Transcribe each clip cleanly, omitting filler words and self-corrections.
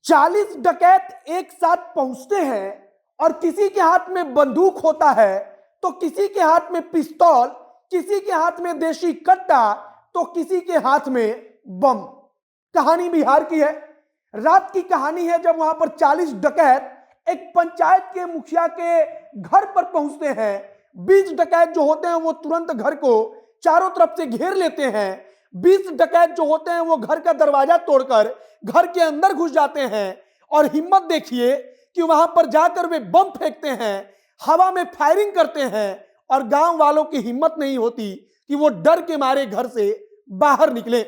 40 डकैत एक साथ पहुंचते हैं और किसी के हाथ में बंदूक होता है तो किसी के हाथ में पिस्तौल, किसी के हाथ में देशी कट्टा तो किसी के हाथ में बम। कहानी बिहार की है। रात की कहानी है जब वहां पर 40 डकैत एक पंचायत के मुखिया के घर पर पहुंचते हैं। 20 डकैत जो होते हैं वो तुरंत घर को चारों तरफ से घेर लेते हैं। 20 डकैत जो होते हैं वो घर का दरवाजा तोड़कर घर के अंदर घुस जाते हैं और हिम्मत देखिए कि वहां पर जाकर वे बम फेंकते हैं, हवा में फायरिंग करते हैं और गांव वालों की हिम्मत नहीं होती कि वो डर के मारे घर से बाहर निकले।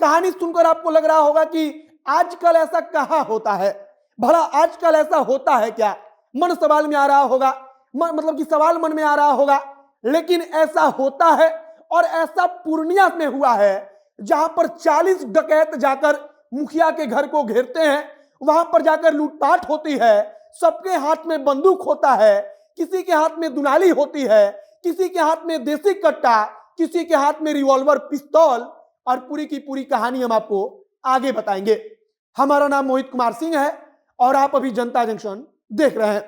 कहानी सुनकर आपको लग रहा होगा कि आजकल ऐसा कहां होता है, भला आजकल ऐसा होता है क्या? मन सवाल में आ रहा होगा, मतलब कि सवाल मन में आ रहा होगा। लेकिन ऐसा होता है और ऐसा पूर्णिया में हुआ है जहां पर 40 डकैत जाकर मुखिया के घर को घेरते हैं। वहां पर जाकर लूटपाट होती है, सबके हाथ में बंदूक होता है, किसी के हाथ में दुनाली होती है, किसी के हाथ में देसी कट्टा, किसी के हाथ में रिवॉल्वर, पिस्तौल और पूरी की पूरी कहानी हम आपको आगे बताएंगे। हमारा नाम मोहित कुमार सिंह है और आप अभी जनता जंक्शन देख रहे हैं।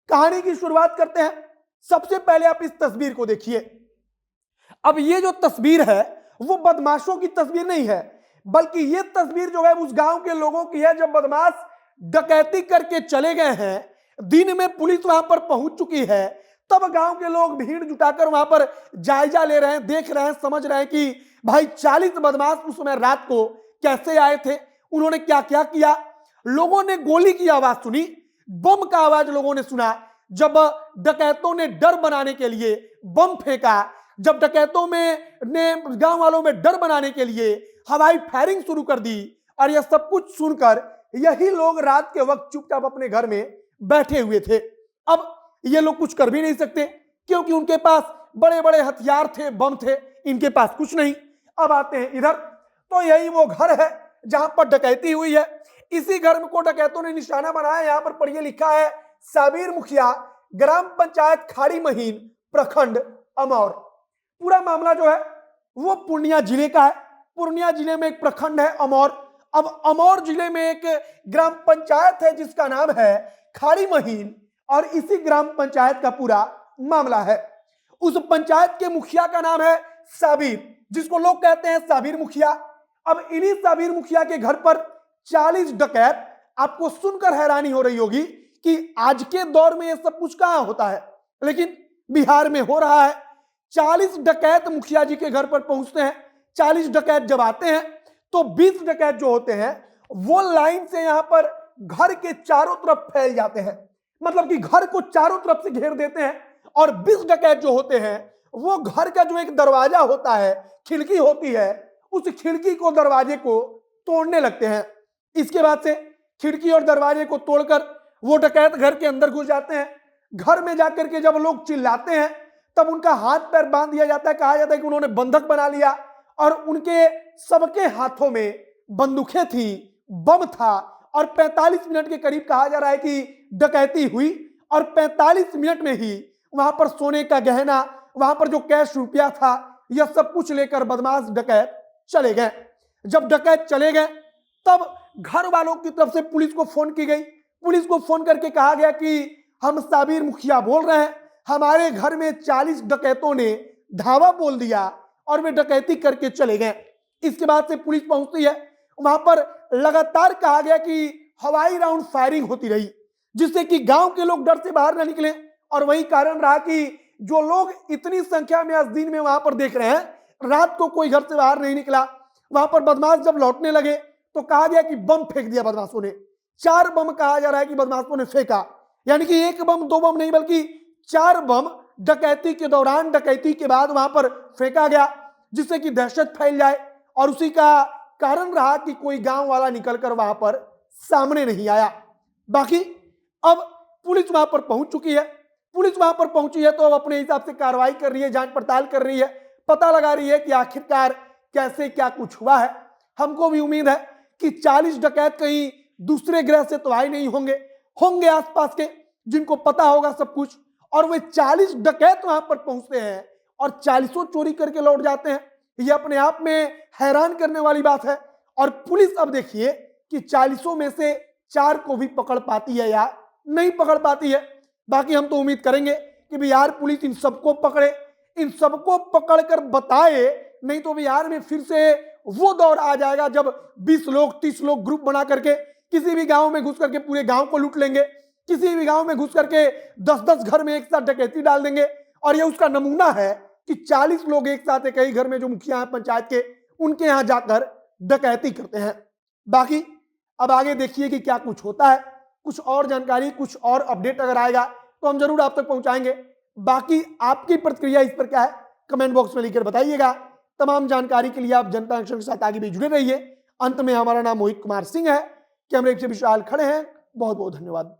कहानी की शुरुआत करते हैं। सबसे पहले आप इस तस्वीर को देखिए। अब ये जो तस्वीर है वो बदमाशों की तस्वीर नहीं है, बल्कि ये तस्वीर जो है उस गांव के लोगों की है जब बदमाश डकैती करके चले गए हैं। दिन में पुलिस वहां पर पहुंच चुकी है, तब गांव के लोग भीड़ जुटाकर वहां पर जायजा ले रहे हैं, देख रहे हैं, समझ रहे हैं कि भाई 40 बदमाश उस समय रात को कैसे आए थे, उन्होंने क्या क्या किया। लोगों ने गोली की आवाज सुनी, बम का आवाज लोगों ने सुना। जब डकैतों ने डर बनाने के लिए बम फेंका, जब डकैतों ने गांव वालों में डर बनाने के लिए हवाई फायरिंग शुरू कर दी और यह सब कुछ सुनकर यही लोग रात के वक्त चुपचाप अपने घर में बैठे हुए थे। अब ये लोग कुछ कर भी नहीं सकते क्योंकि उनके पास बड़े बड़े हथियार थे, बम थे, इनके पास कुछ नहीं। अब आते हैं इधर, तो यही वो घर है जहां पर डकैती हुई है। इसी घर को डकैतों ने निशाना बनाया। यहां पर पढ़िए लिखा है साबिर मुखिया, ग्राम पंचायत खाड़ी महीन, प्रखंड अमौर। पूरा मामला जो है वो पूर्णिया जिले का है। पूर्णिया जिले में एक प्रखंड है अमौर। अब अमौर जिले में एक ग्राम पंचायत है जिसका नाम है खाड़ी महीन और इसी ग्राम पंचायत का पूरा मामला है। उस पंचायत के मुखिया का नाम है साबिर, जिसको लोग कहते हैं साबिर मुखिया। अब इन्हीं साबिर मुखिया के घर पर 40 डकैत। आपको सुनकर हैरानी हो रही होगी कि आज के दौर में यह सब कुछ कहां होता है, लेकिन बिहार में हो रहा है। 40 डकैत मुखिया जी के घर पर पहुंचते हैं। 40 डकैत जब आते हैं तो 20 डकैत जो होते हैं वो लाइन से यहां पर घर के चारों तरफ फैल जाते हैं, मतलब कि घर को चारों तरफ से घेर देते हैं। और 20 डकैत जो होते हैं वो घर का जो एक दरवाजा होता है, खिड़की होती है, उस खिड़की को, दरवाजे को तोड़ने लगते हैं। इसके बाद से खिड़की और दरवाजे को तोड़कर वो डकैत घर के अंदर घुस जाते हैं। घर में जाकर के जब लोग चिल्लाते हैं तब उनका हाथ पैर बांध दिया जाता है। कहा जाता है कि उन्होंने बंधक बना लिया और उनके सबके हाथों में बंदूकें थी, बम था। और 45 मिनट के करीब कहा जा रहा है कि डकैती हुई और 45 मिनट में ही वहां पर सोने का गहना, वहां पर जो कैश रुपया था, यह सब कुछ लेकर बदमाश डकैत चले गए। जब डकैत चले गए तब घर वालों की तरफ से पुलिस को फोन की गई। पुलिस को फोन करके कहा गया कि हम साबिर मुखिया बोल रहे हैं, हमारे घर में 40 डकैतों ने धावा बोल दिया और वे डकैती करके चले गए। इसके बाद से पुलिस पहुंचती है। वहां पर लगातार कहा गया कि हवाई राउंड फायरिंग होती रही, जिससे कि गांव के लोग डर से बाहर न निकले। और वही कारण रहा कि जो लोग इतनी संख्या में आज दिन में वहां पर देख रहे हैं, रात को कोई घर से बाहर नहीं निकला। वहां पर बदमाश जब लौटने लगे तो कहा गया कि बम फेंक दिया बदमाशों ने। 4 बम कहा जा रहा है कि बदमाशों ने फेंका, यानी कि 1 बम 2 बम नहीं बल्कि 4 बम डकैती के दौरान, डकैती के बाद वहां पर फेंका गया, जिससे कि दहशत फैल जाए। और उसी का कारण रहा कि कोई गांव वाला निकलकर वहां पर सामने नहीं आया। बाकी अब पुलिस वहां पर पहुंच चुकी है। पुलिस वहां पर पहुंची है तो अब अपने हिसाब से कार्रवाई कर रही है, जांच पड़ताल कर रही है, पता लगा रही है कि आखिरकार कैसे क्या कुछ हुआ है। हमको भी उम्मीद है कि 40 डकैत कहीं दूसरे ग्रह से तो आए नहीं होंगे, होंगे आसपास के जिनको पता होगा सब कुछ। और वे 40 डकैत वहां पर पहुंचते हैं और 40 चोरी करके लौट जाते हैं। ये अपने आप में हैरान करने वाली बात है। और पुलिस अब देखिए कि 40 में से 4 को भी पकड़ पाती है या नहीं पकड़ पाती है। बाकी हम तो उम्मीद करेंगे कि बिहार पुलिस इन सबको पकड़े, इन सबको पकड़कर बताए, नहीं तो बिहार में फिर से वो दौर आ जाएगा जब 20 लोग 30 लोग ग्रुप बना करके किसी भी गांव में घुस करके पूरे गांव को लूट लेंगे, किसी भी गांव में घुस करके 10-10 घर में एक साथ डकैती डाल देंगे। और ये उसका नमूना है कि 40 लोग एक साथ एक ही घर में जो मुखिया हैं पंचायत के, उनके यहां जाकर डकैती करते हैं। बाकी अब आगे देखिए कि क्या कुछ होता है। कुछ और जानकारी, कुछ और अपडेट अगर आएगा तो हम जरूर आप तक पहुंचाएंगे। बाकी आपकी प्रतिक्रिया इस पर क्या है कमेंट बॉक्स में लिखकर बताइएगा। तमाम जानकारी के लिए आप जनता एक्शन के साथ आगे भी जुड़े रहिए। अंत में हमारा नाम मोहित कुमार सिंह है, कैमरे से विशाल खड़े हैं। बहुत बहुत धन्यवाद।